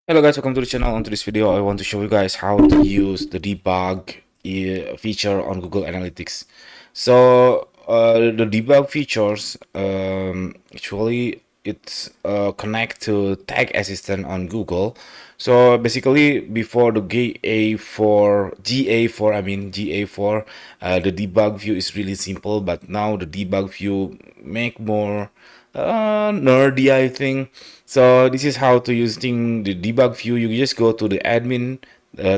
Hello guys, welcome to the channel. On today's video, I want to show you guys how to use the debug feature on Google Analytics. So the debug features actually it's connect to Tag Assistant on Google. So basically, before the GA4, GA4, the debug view is really simple. But now the debug view make more nerdy, I think. So this is how to using the debug view. You just go to the admin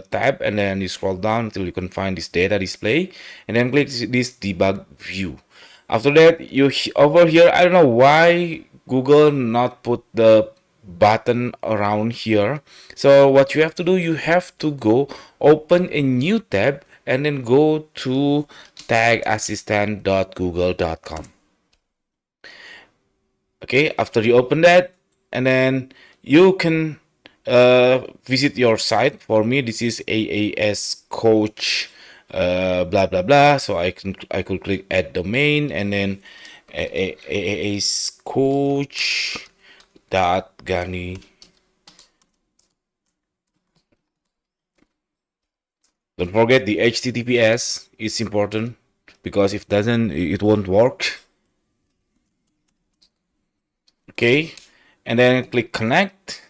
tab, and then you scroll down until you can find this data display, and then click this debug view. After that, over here, I don't know why Google not put the button around here. So what you have to do, you have to go open a new tab and then go to tagassistant.google.com. Okay, after you open that, and then you can visit your site. For me, this is AAS coach blah blah blah. So I could click add domain, and then AAS coach dot gani. Don't forget the HTTPS is important, because if doesn't, it won't work. Okay, and then click connect.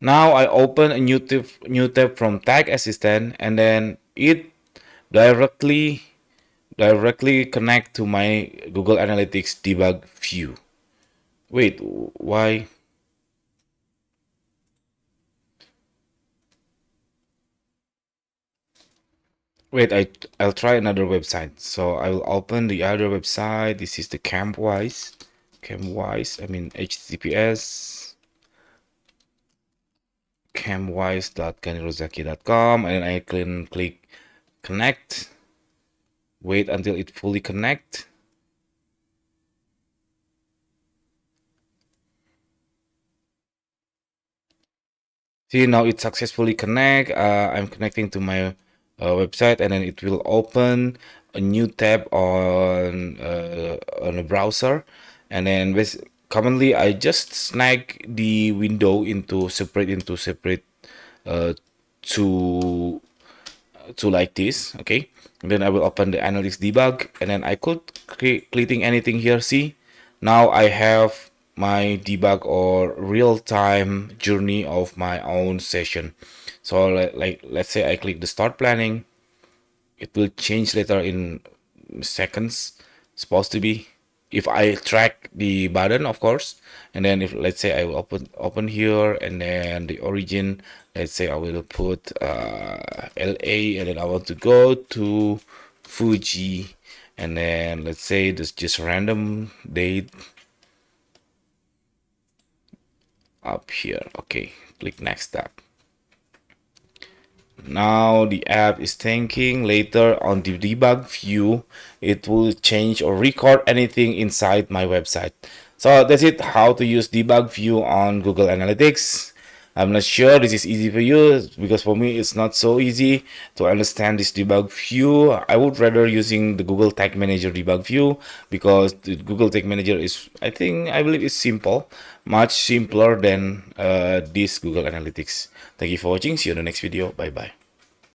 Now I open a new tab from Tag Assistant, and then it directly connect to my Google Analytics debug view. Wait, why? Wait, I'll try another website. So I will open the other website. This is the Campwise. HTTPS camwise.ganirozaki.com, and I can click connect. Wait until it fully connect. See, now it successfully connect. I'm connecting to my website, and then it will open a new tab on a browser. And then commonly I just snag the window into separate uh, to like this. Okay, and then I will open the analytics debug, and then I could clicking anything here. See, now I have my debug or real-time journey of my own session. So let's say I click the start planning, it will change later in seconds, supposed to be, if I track the button, of course. And then if, let's say, I will open here, and then the origin, let's say I will put LA, and then I want to go to Fuji, and then let's say this just random date up here. Okay, click next tab. Now the app is thinking. Later on the debug view, it will change or record anything inside my website. So that's it, how to use debug view on Google Analytics. I'm not sure this is easy for you, because for me it's not so easy to understand this debug view. I would rather using the Google Tag Manager debug view, because the Google Tag Manager is, I believe it's simple, much simpler than this Google Analytics. Thank you for watching. See you in the next video. Bye bye.